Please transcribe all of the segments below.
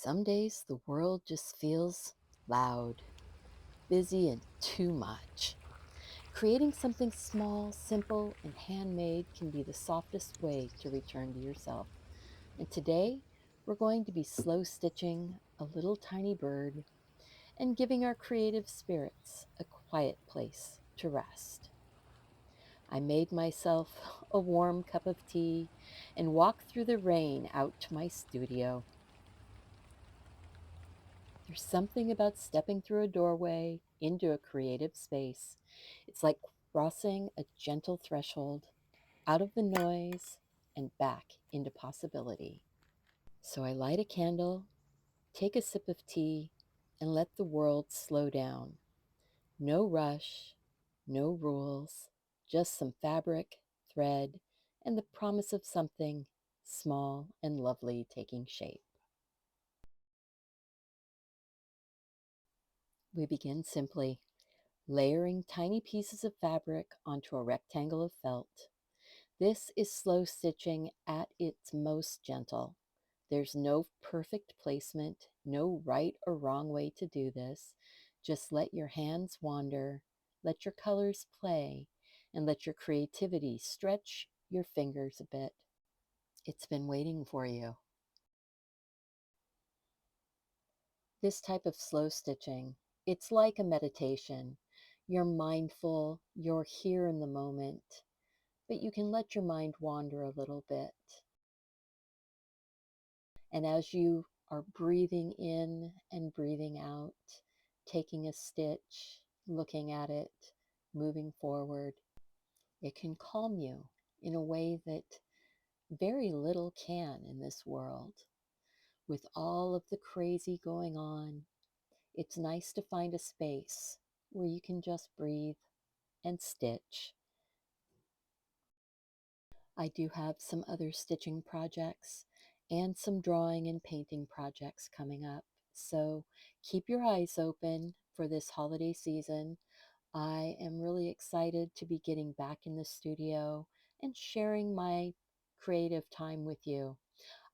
Some days the world just feels loud, busy, and too much. Creating something small, simple, and handmade can be the softest way to return to yourself. And today, we're going to be slow stitching a little tiny bird and giving our creative spirits a quiet place to rest. I made myself a warm cup of tea and walked through the rain out to my studio. There's something about stepping through a doorway into a creative space. It's like crossing a gentle threshold out of the noise and back into possibility. So I light a candle, take a sip of tea, and let the world slow down. No rush, no rules, just some fabric, thread, and the promise of something small and lovely taking shape. We begin simply, layering tiny pieces of fabric onto a rectangle of felt. This is slow stitching at its most gentle. There's no perfect placement, no right or wrong way to do this. Just let your hands wander, let your colors play, and let your creativity stretch your fingers a bit. It's been waiting for you. This type of slow stitching, it's like a meditation. You're mindful, you're here in the moment, but you can let your mind wander a little bit. And as you are breathing in and breathing out, taking a stitch, looking at it, moving forward, it can calm you in a way that very little can in this world. With all of the crazy going on, it's nice to find a space where you can just breathe and stitch. I do have some other stitching projects and some drawing and painting projects coming up. So keep your eyes open for this holiday season. I am really excited to be getting back in the studio and sharing my creative time with you.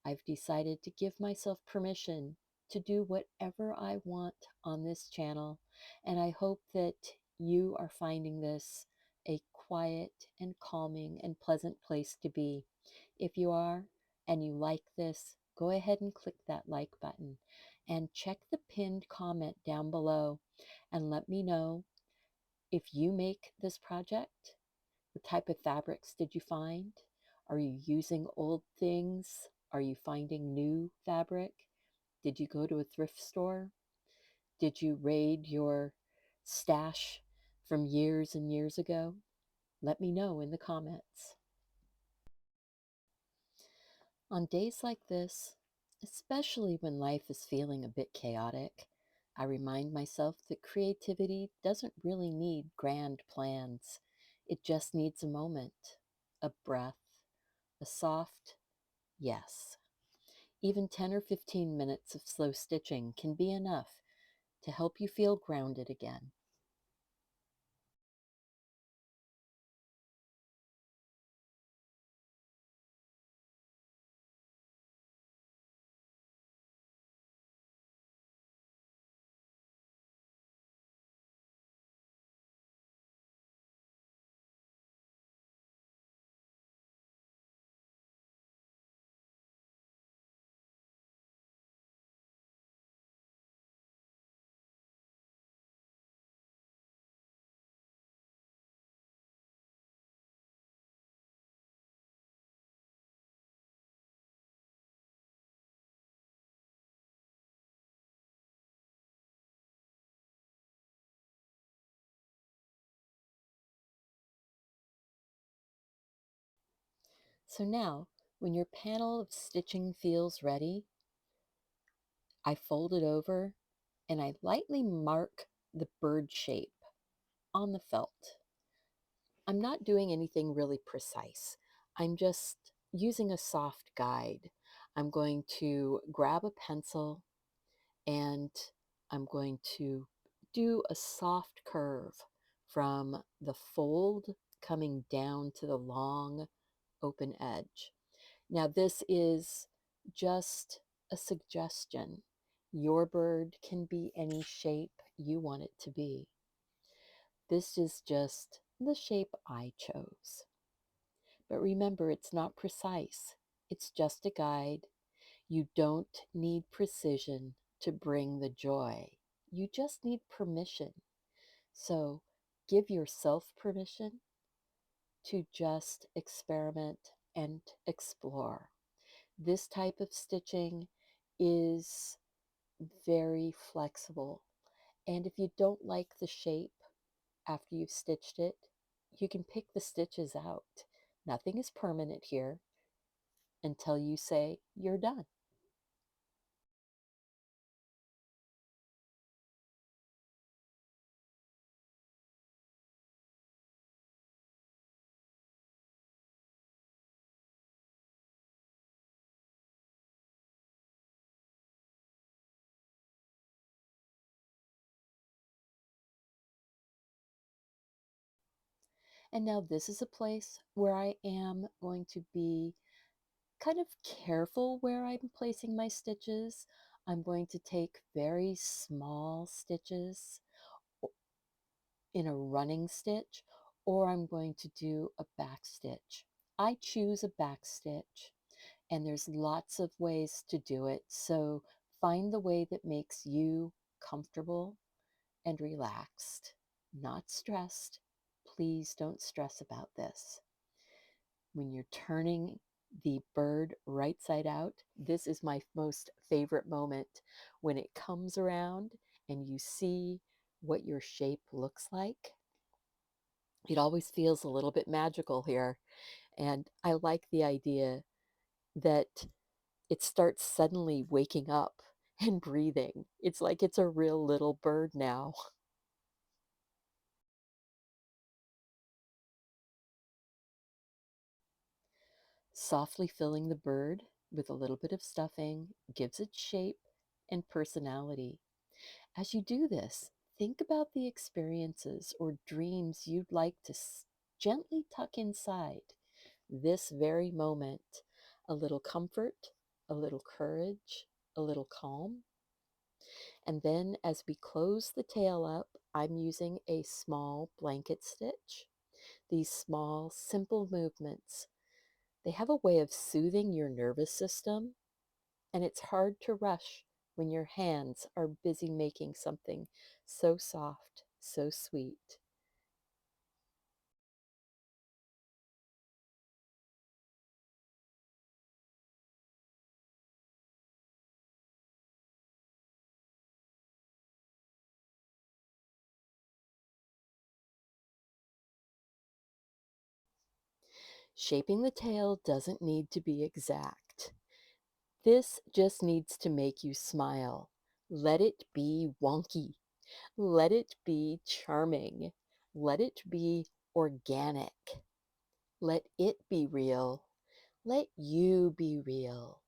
I've decided to give myself permission to do whatever I want on this channel, and I hope that you are finding this a quiet and calming and pleasant place to be. If you are and you like this, go ahead and click that like button and check the pinned comment down below and let me know if you make this project. What type of fabrics did you find? Are you using old things? Are you finding new fabric? Did you go to a thrift store? Did you raid your stash from years and years ago? Let me know in the comments. On days like this, especially when life is feeling a bit chaotic, I remind myself that creativity doesn't really need grand plans. It just needs a moment, a breath, a soft yes. Even 10 or 15 minutes of slow stitching can be enough to help you feel grounded again. So now, when your panel of stitching feels ready, I fold it over and I lightly mark the bird shape on the felt. I'm not doing anything really precise. I'm just using a soft guide. I'm going to grab a pencil and I'm going to do a soft curve from the fold coming down to the long open edge. Now, this is just a suggestion. Your bird can be any shape you want it to be. This is just the shape I chose. But remember, it's not precise. It's just a guide. You don't need precision to bring the joy. You just need permission. So give yourself permission to just experiment and explore. This type of stitching is very flexible. And if you don't like the shape after you've stitched it, you can pick the stitches out. Nothing is permanent here until you say you're done. And now this is a place where I am going to be kind of careful where I'm placing my stitches. I'm going to take very small stitches in a running stitch, or I'm going to do a back stitch. I choose a back stitch, and there's lots of ways to do it. So find the way that makes you comfortable and relaxed, not stressed. Please don't stress about this. When you're turning the bird right side out, this is my most favorite moment when it comes around and you see what your shape looks like. It always feels a little bit magical here. And I like the idea that it starts suddenly waking up and breathing. It's like it's a real little bird now. Softly filling the bird with a little bit of stuffing gives it shape and personality. As you do this, think about the experiences or dreams you'd like to gently tuck inside this very moment. A little comfort, a little courage, a little calm. And then as we close the tail up, I'm using a small blanket stitch. These small, simple movements, they have a way of soothing your nervous system, and it's hard to rush when your hands are busy making something so soft, so sweet. Shaping the tail doesn't need to be exact. This just needs to make you smile. Let it be wonky. Let it be charming. Let it be organic. Let it be real. Let you be real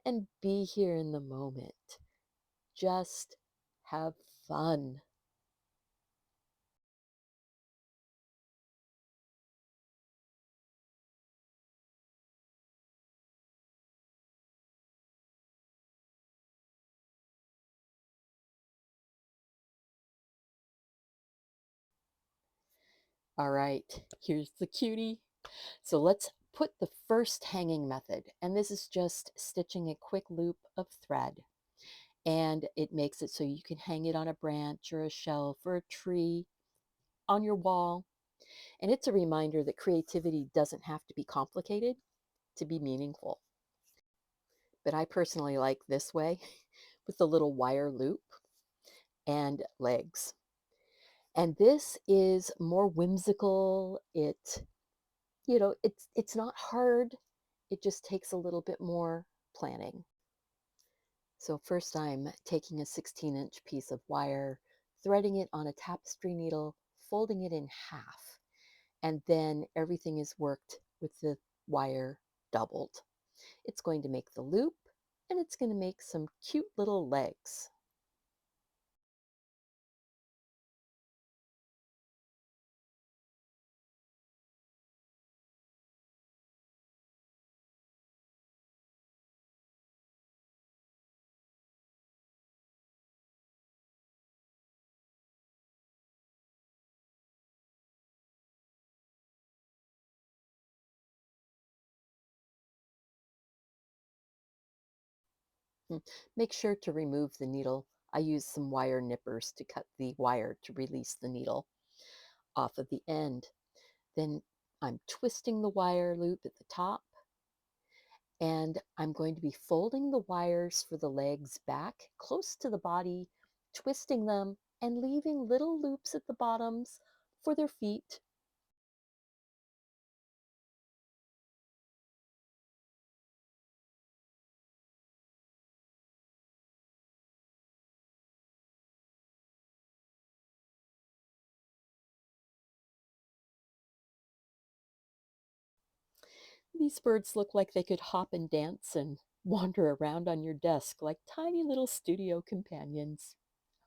and be here in the moment. Just have fun. All right, here's the cutie. So let's put the first hanging method, and this is just stitching a quick loop of thread. And it makes it so you can hang it on a branch or a shelf or a tree on your wall. And it's a reminder that creativity doesn't have to be complicated to be meaningful. But I personally like this way with the little wire loop and legs. And this is more whimsical. It's not hard. It just takes a little bit more planning. So first I'm taking a 16-inch piece of wire, threading it on a tapestry needle, folding it in half, and then everything is worked with the wire doubled. It's going to make the loop, and it's going to make some cute little legs. Mm. Make sure to remove the needle. I use some wire nippers to cut the wire to release the needle off of the end. Then I'm twisting the wire loop at the top, and I'm going to be folding the wires for the legs back close to the body, twisting them and leaving little loops at the bottoms for their feet. These birds look like they could hop and dance and wander around on your desk like tiny little studio companions.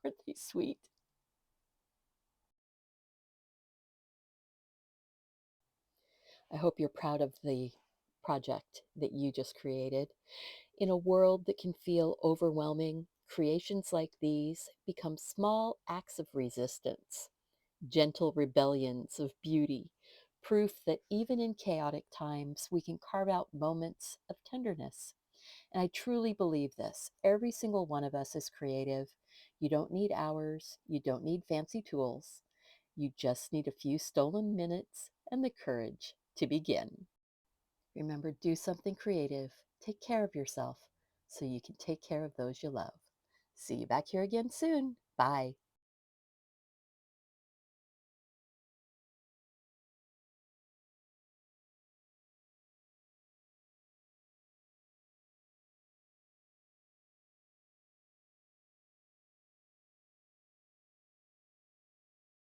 Aren't they sweet? I hope you're proud of the project that you just created. In a world that can feel overwhelming, creations like these become small acts of resistance, gentle rebellions of beauty, proof that even in chaotic times we can carve out moments of tenderness. And I truly believe this. Every single one of us is creative. You don't need hours, you don't need fancy tools. You just need a few stolen minutes and the courage to begin. Remember, do something creative. Take care of yourself so you can take care of those you love. See you back here again soon. Bye.